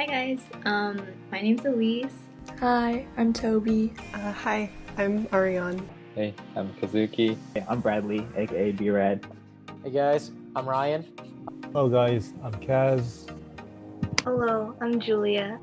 Hi guys, my name's Elise. Hi, I'm Toby. Hi, I'm Ariane. Hey, I'm Kazuki. Hey, I'm Bradley, aka B-Rad. Hey guys, I'm Ryan. Hello guys, I'm Kaz. Hello, I'm Julia.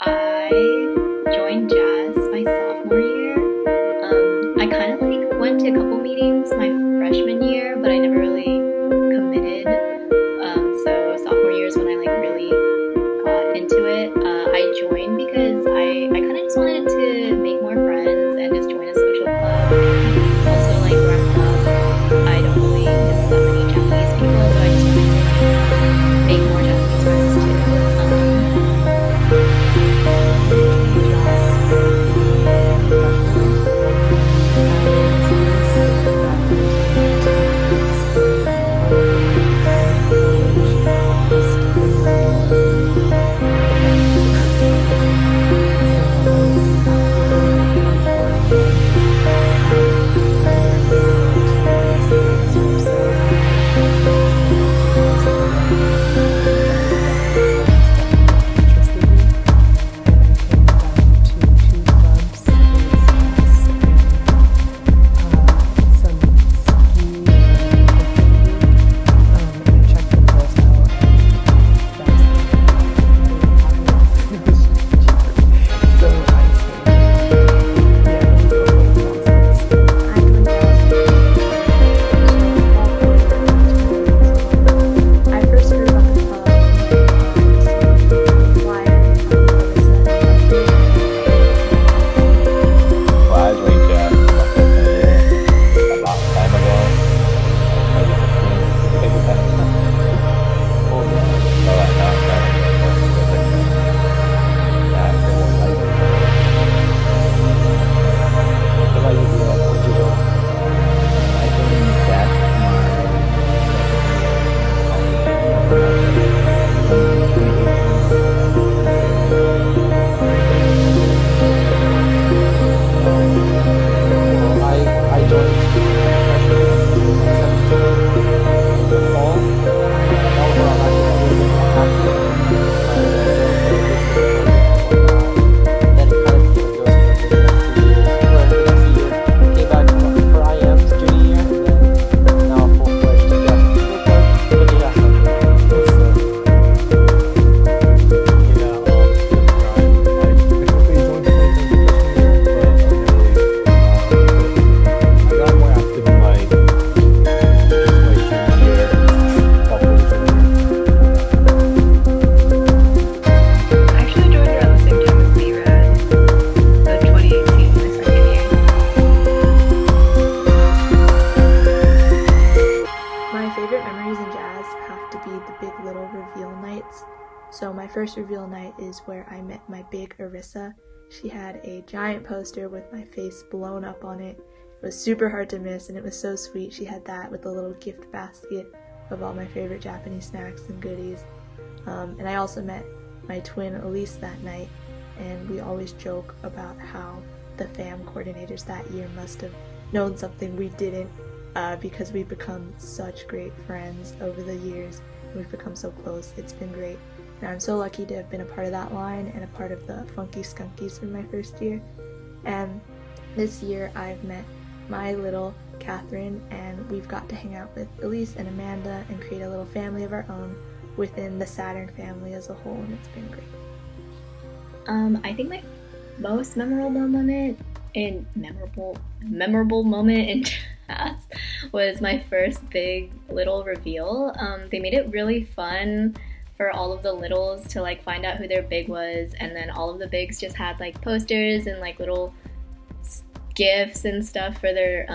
I joined JASS my sophomore year. I kind of like went to a couple meetings my freshman year, but I never really committed. So sophomore year is when I like really got into it. I joined because I kind of just wanted to make more friends and just join a social club. Also, like where I'm from, I don't really know that many Japanese people, so I just wanted to make more Japanese friends too. So my first reveal night is where I met my big Arissa. She had a giant poster with my face blown up on it. It was super hard to miss and it was so sweet. She had that with a little gift basket of all my favorite Japanese snacks and goodies. And I also met my twin Elise that night, and we always joke about how the FAM coordinators that year must have known something we didn't, because we've become such great friends over the years. We've become so close. It's been great. And I'm so lucky to have been a part of that line and a part of the Funky Skunkies for my first year. And this year I've met my little Catherine, and we've got to hang out with Elise and Amanda and create a little family of our own within the Saturn family as a whole, and it's been great. I think my most memorable moment in JASS was my first big little reveal. They made it really fun for all of the littles to like find out who their big was, and then all of the bigs just had like posters and like little gifts and stuff for their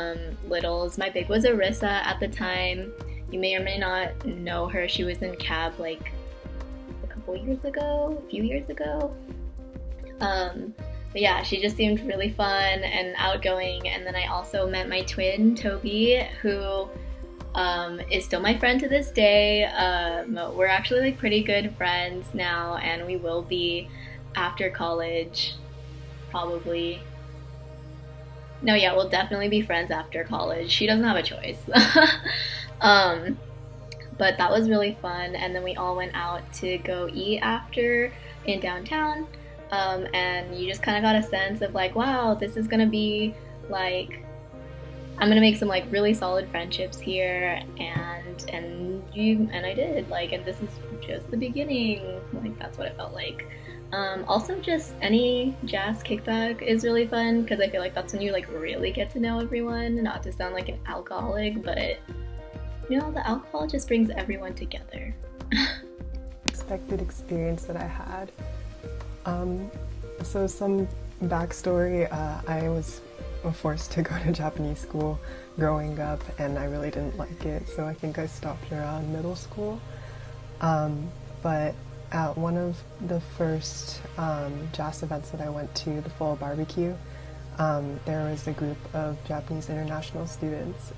littles. My big was Arissa at the time. You may or may not know her. She was in CAB like a few years ago. But yeah, she just seemed really fun and outgoing. And then I also met my twin, Toby, who is still my friend to this day. We're actually like pretty good friends now, and we will be after college, probably. No, yeah, we'll definitely be friends after college. She doesn't have a choice. um, but that was really fun, and then we all went out to go eat after in downtown. And you just kind of got a sense of like, wow, this is gonna be like I'm gonna make some like really solid friendships here, and I did like, and this is just the beginning. Like that's what it felt like. Also, just any jazz kickback is really fun because I feel like that's when you like really get to know everyone. Not to sound like an alcoholic, but you know, the alcohol just brings everyone together. Expected experience that I had. So some backstory, I was forced to go to Japanese school growing up and I really didn't like it, so I think I stopped around middle school. But at one of the first JASS events that I went to, the fall barbecue, there was a group of Japanese international students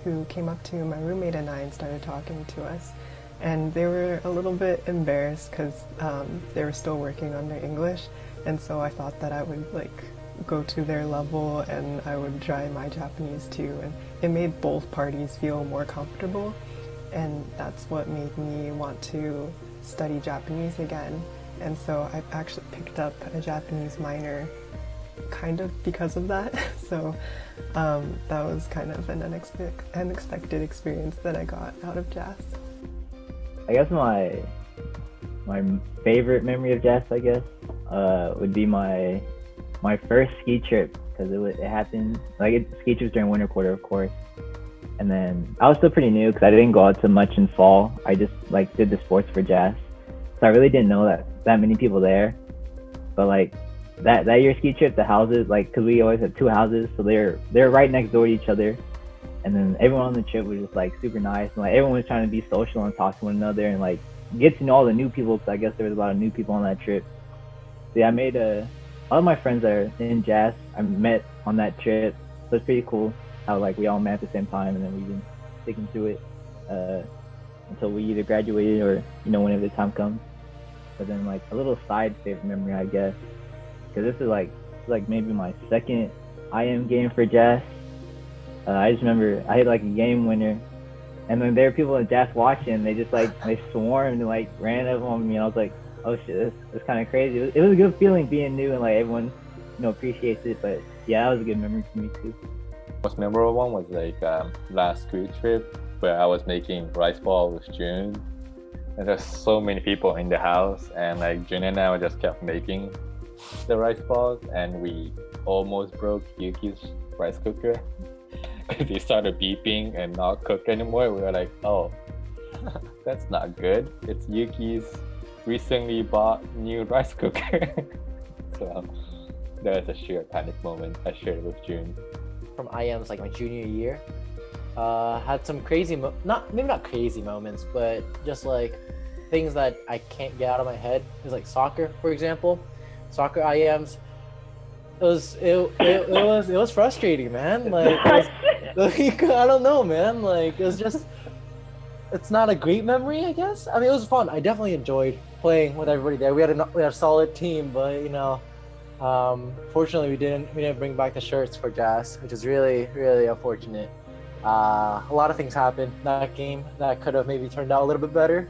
who came up to my roommate and I and started talking to us. And they were a little bit embarrassed because they were still working on their English, and so I thought that I would like go to their level and I would try my Japanese too, and it made both parties feel more comfortable, and that's what made me want to study Japanese again. And so I actually picked up a Japanese minor kind of because of that. So that was kind of an unexpected experience that I got out of JASS. I guess my favorite memory of JASS, I guess, would be my first ski trip, because it happened like ski trips during winter quarter, of course. And then I was still pretty new because I didn't go out too much in fall. I just like did the sports for JASS, so I really didn't know that many people there. But like that year ski trip, the houses, like, because we always had two houses, so they're right next door to each other. And then everyone on the trip was just like super nice, and like everyone was trying to be social and talk to one another and like get to know all the new people, because I guess there was a lot of new people on that trip. So yeah, I made a lot of my friends that are in JASS I met on that trip, so it's pretty cool how like we all met at the same time, and then we've been sticking through it until we either graduated or, you know, whenever the time comes. But then like a little side favorite memory, I guess, because this is like maybe my second IM game for JASS. I just remember I hit like a game winner, and then there were people in JASS watching. They just like they swarmed and like ran up on me, and I was like, oh shit, this kind of crazy. It was a good feeling being new and like everyone, you know, appreciates it. But yeah, that was a good memory for me too. Most memorable one was like last school trip where I was making rice ball with June, and there's so many people in the house, and like June and I just kept making the rice balls, and we almost broke Yuki's rice cooker because he started beeping and not cook anymore. We were like, oh, that's not good. It's Yuki's recently bought new rice cooker. So that was a sheer panic moment I shared with June. From IMs like my junior year, had some crazy maybe not crazy moments, but just like things that I can't get out of my head. Is like soccer, for example. Soccer IMs, it was frustrating, man. Like, I don't know, man. Like, it's not a great memory, I guess. I mean, it was fun. I definitely enjoyed playing with everybody there. We had a solid team, but you know, fortunately we didn't bring back the shirts for JASS, which is really, really unfortunate. A lot of things happened that game that could have maybe turned out a little bit better.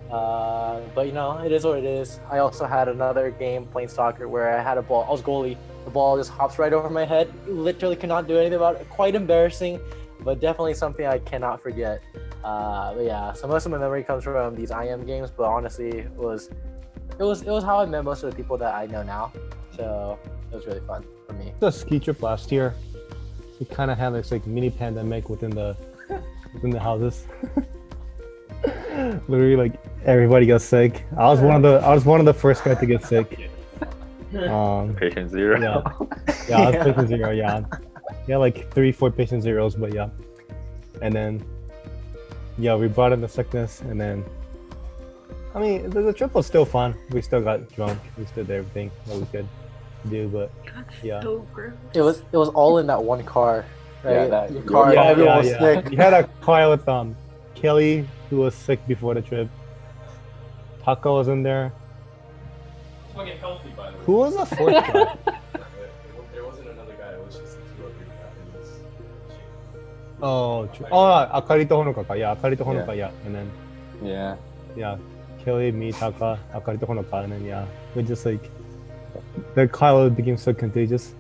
But you know, it is what it is. I also had another game playing soccer where I had a ball. I was goalie. The ball just hops right over my head. Literally cannot do anything about it. Quite embarrassing, but definitely something I cannot forget. But yeah, so most of my memory comes from these IM games. But honestly, it was how I met most of the people that I know now. So it was really fun for me. The ski trip last year, we kind of had this like mini pandemic within the houses. Literally, like everybody got sick. I was one of the first guys to get sick. Patient zero. Yeah, I was patient zero. Yeah, like 3-4 patient zeros, but yeah. And then we brought in the sickness, and then I mean the trip was still fun. We still got drunk. We still did everything that we could do, but yeah. So gross. It was all in that one car. right? that- Your car, Yeah, everyone yeah, was yeah. sick. You had a car with Kelly, who was sick before the trip. Taka was in there. It's fucking healthy, by the way. Who was the fourth guy? There wasn't another guy. It was just the two of you in this shape. Oh, Akari to Honoka. Yeah, Akari to Honoka. Yeah, and then Yeah. Kelly, me, Taka, Akari to Honoka, and then we just like the Kyle became so contagious.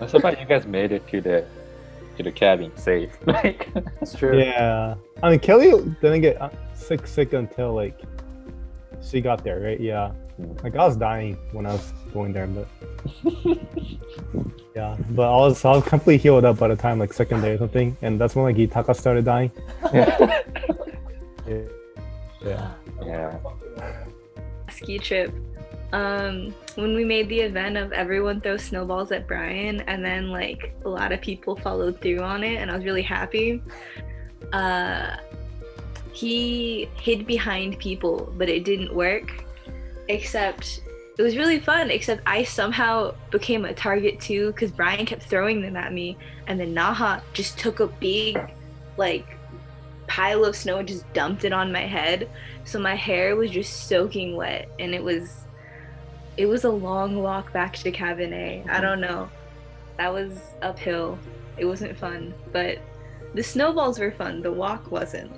I'm surprised you guys made it to the cabin safe. Like, It's true. Yeah, I mean Kelly didn't get sick until like she got there, right? Yeah, like I was dying when I was going there, but yeah, but I was completely healed up by the time like second day or something, and that's when like Itaka started dying. yeah. Yeah. Yeah. Ski trip. When we made the event of everyone throw snowballs at Brian, and then like a lot of people followed through on it, and I was really happy. He hid behind people, but it didn't work. Except it was really fun. Except I somehow became a target too, because Brian kept throwing them at me, and then Naha just took a big like pile of snow and just dumped it on my head. So my hair was just soaking wet, and it was a long walk back to Cabernet. I don't know. That was uphill. It wasn't fun, but the snowballs were fun. The walk wasn't.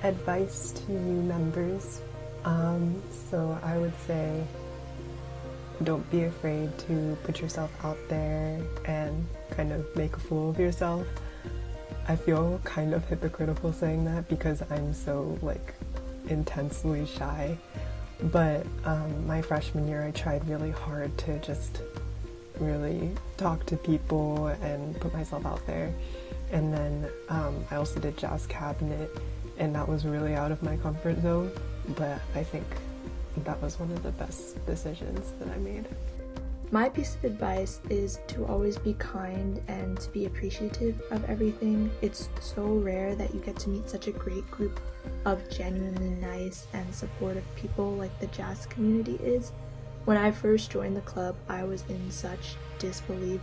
Advice to new members. So I would say don't be afraid to put yourself out there and kind of make a fool of yourself. I feel kind of hypocritical saying that because I'm so like intensely shy. But my freshman year I tried really hard to just really talk to people and put myself out there. And then I also did JASS cabinet, and that was really out of my comfort zone, but I think that was one of the best decisions that I made. My piece of advice is to always be kind and to be appreciative of everything. It's so rare that you get to meet such a great group of genuinely nice and supportive people like the JASS community is. When I first joined the club, I was in such disbelief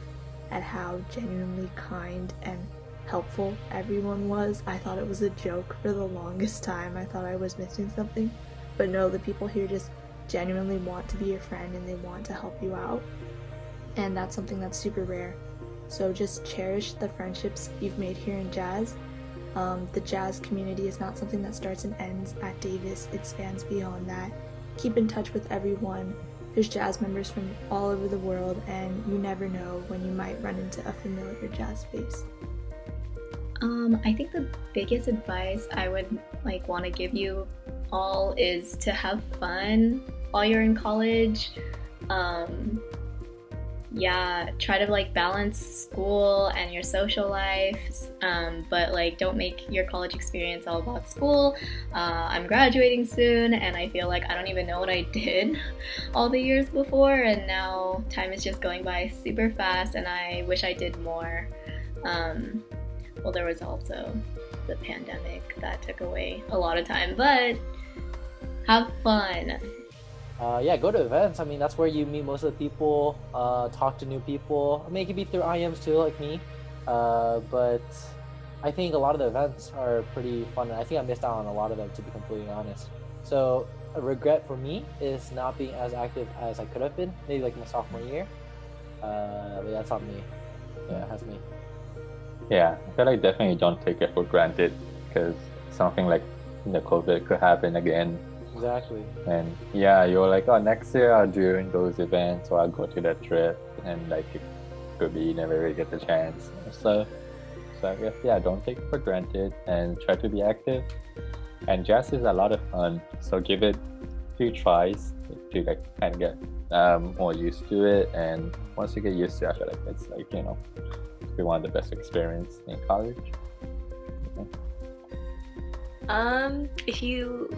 at how genuinely kind and helpful everyone was. I thought it was a joke for the longest time. I thought I was missing something. But no, the people here just genuinely want to be your friend and they want to help you out. And that's something that's super rare. So just cherish the friendships you've made here in JASS. The JASS community is not something that starts and ends at Davis. It spans beyond that. Keep in touch with everyone. There's JASS members from all over the world, and you never know when you might run into a familiar JASS face. I think the biggest advice I would want to give you all is to have fun while you're in college. Try to balance school and your social life, but don't make your college experience all about school. I'm graduating soon, and I feel like I don't even know what I did all the years before, and now time is just going by super fast, and I wish I did more. Well, there was also the pandemic that took away a lot of time, but have fun. Go to events. I mean, that's where you meet most of the people, talk to new people. I mean, it could be through IMs too, like me. But I think a lot of the events are pretty fun, and I think I missed out on a lot of them, to be completely honest. So a regret for me is not being as active as I could have been, maybe my sophomore year. But that's on me. Yeah, that's me. Yeah, I feel like definitely don't take it for granted because something like COVID could happen again. Exactly. And yeah, you're like, oh, next year I'll do those events or I'll go to that trip, and it could be you never really get the chance. So I guess don't take it for granted and try to be active. And JASS is a lot of fun, so give it a few tries to kind of get more used to it. And once you get used to it, I feel like it's be one of the best experience in college. If you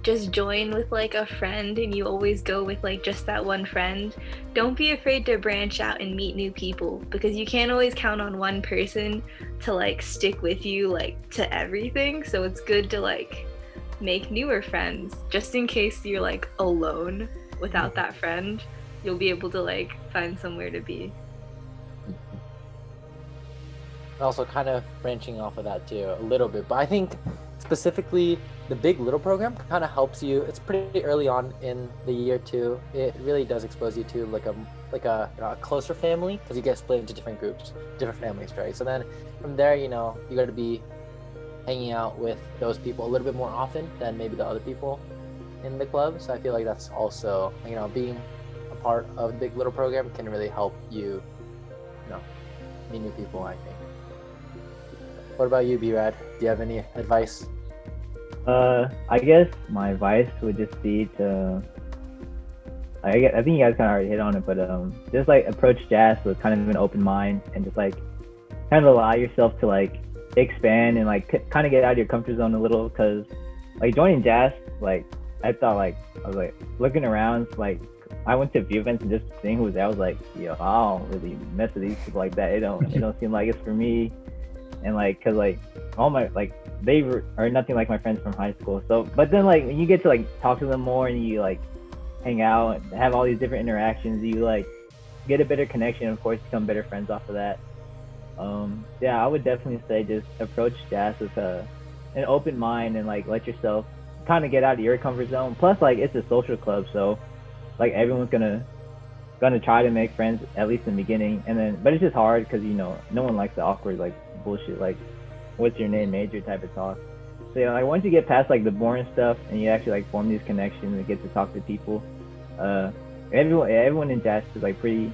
just join with a friend and you always go with just that one friend, don't be afraid to branch out and meet new people, because you can't always count on one person to stick with you to everything. So it's good to make newer friends. Just in case you're like alone without that friend, you'll be able to like find somewhere to be. Also kind of branching off of that too a little bit, but I think specifically the Big Little program kind of helps you. It's pretty early on in the year too. It really does expose you to like a a closer family, because you get split into different groups, different families, right? So then from there, you got to be hanging out with those people a little bit more often than maybe the other people in the club. So I feel like that's also, being a part of the Big Little program can really help you, meet new people, I think. What about you, B-Rad? Do you have any advice? I guess my advice would just be to, I think you guys kind of already hit on it, but just like approach JASS with kind of an open mind, and just like kind of allow yourself to like expand and like kind of get out of your comfort zone a little, because like joining JASS, like I thought, like I was like looking around, like I went to a few events and just seeing who was there, I was like, yo, I don't really mess with these people like that. It don't seem like it's for me. And like, cause like all my, like they are nothing like my friends from high school. So, but then like when you get to like talk to them more and you like hang out and have all these different interactions, you like get a better connection, and of course become better friends off of that. Yeah, I would definitely say just approach JASS with an open mind, and like let yourself kind of get out of your comfort zone. Plus, like it's a social club, so like everyone's gonna try to make friends, at least in the beginning, and then but it's just hard because no one likes the awkward like bullshit like what's your name, major type of talk. So like once you get past like the boring stuff and you actually like form these connections and get to talk to people, everyone in JASS is like pretty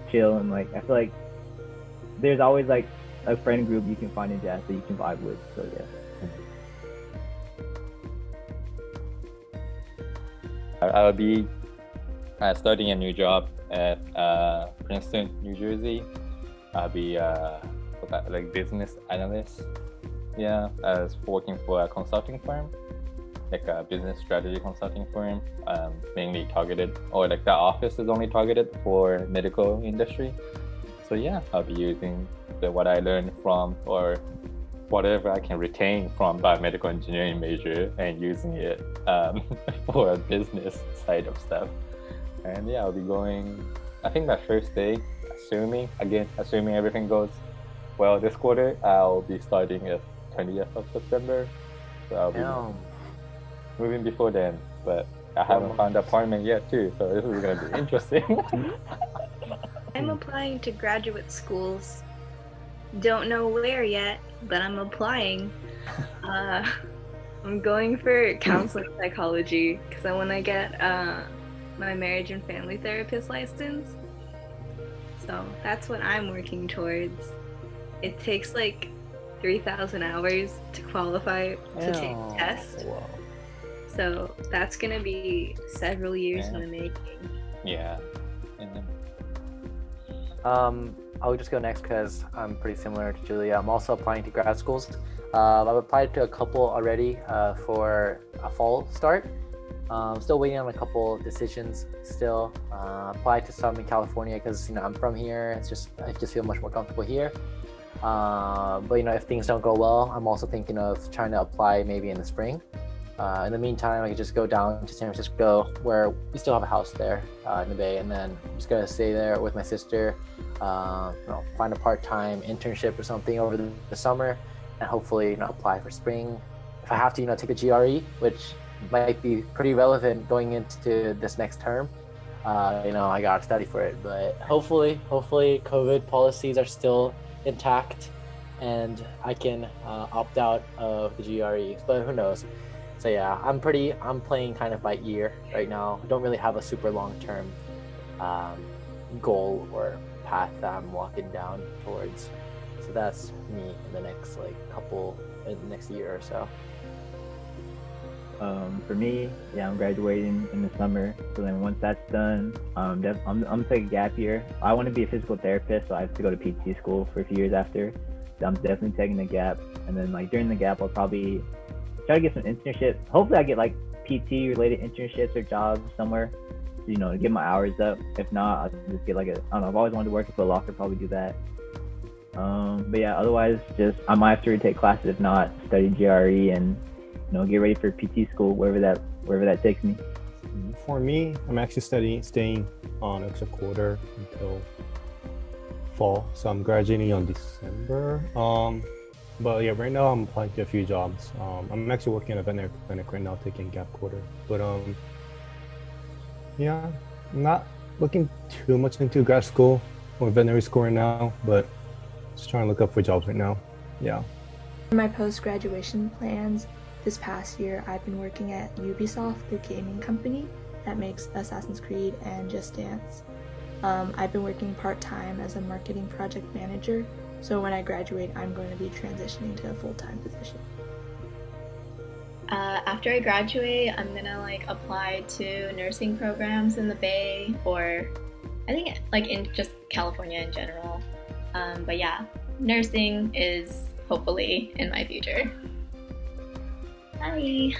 chill, and like I feel like there's always like a friend group you can find in JASS that you can vibe with. So yeah. I'll be starting a new job at Princeton, New Jersey. I'll be like business analyst. Yeah, I was working for a consulting firm, like a business strategy consulting firm, mainly targeted, or like the office is only targeted for medical industry. So yeah, I'll be using what I learned from, or whatever I can retain from biomedical engineering major, and using it for a business side of stuff. And yeah, I'll be going, I think my first day, assuming everything goes well this quarter, I'll be starting at 20th of September. So I'll be moving before then, but I haven't found an apartment yet too, so this is going to be interesting. I'm applying to graduate schools. Don't know where yet, but I'm applying. I'm going for counseling psychology because I want to get my marriage and family therapist license. So that's what I'm working towards. It takes like 3,000 hours to qualify to take the test. Wow. So that's gonna be several years in the making. Yeah. And then I'll just go next because I'm pretty similar to Julia. I'm also applying to grad schools. I've applied to a couple already for a fall start. I'm still waiting on a couple decisions still. Applied to some in California because I'm from here. I just feel much more comfortable here. But if things don't go well, I'm also thinking of trying to apply maybe in the spring. In the meantime, I could just go down to San Francisco, where we still have a house there in the Bay, and then I'm just gonna stay there with my sister. Find a part-time internship or something over the summer, and hopefully apply for spring. If I have to take a GRE, which might be pretty relevant going into this next term, I gotta study for it. But hopefully COVID policies are still intact and I can opt out of the GRE, but who knows. So yeah, I'm playing kind of by ear right now. I don't really have a super long-term goal or path that I'm walking down towards. So that's me in the next next year or so. For me, I'm graduating in the summer. So then once that's done, I'm gonna take a gap year. I want to be a physical therapist, so I have to go to PT school for a few years after. So I'm definitely taking a gap, and then during the gap, I'll probably try to get some internships. Hopefully, I get PT related internships or jobs somewhere, to get my hours up. If not, I'll just get I don't know. I've always wanted to work at a locker, probably do that. But yeah, otherwise, I might have to retake classes. If not, study GRE and get ready for PT school, wherever that takes me. For me, I'm actually staying on extra quarter until fall, so I'm graduating on December. But yeah, right now I'm applying to a few jobs. I'm actually working in a veterinary clinic right now, taking gap quarter. But yeah, I'm not looking too much into grad school or veterinary school right now, but just trying to look up for jobs right now. Yeah. For my post-graduation plans, this past year I've been working at Ubisoft, the gaming company that makes Assassin's Creed and Just Dance. I've been working part-time as a marketing project manager, so when I graduate, I'm going to be transitioning to a full-time position. After I graduate, I'm gonna like apply to nursing programs in the Bay, or I think like in just California in general. But yeah, nursing is hopefully in my future. Bye.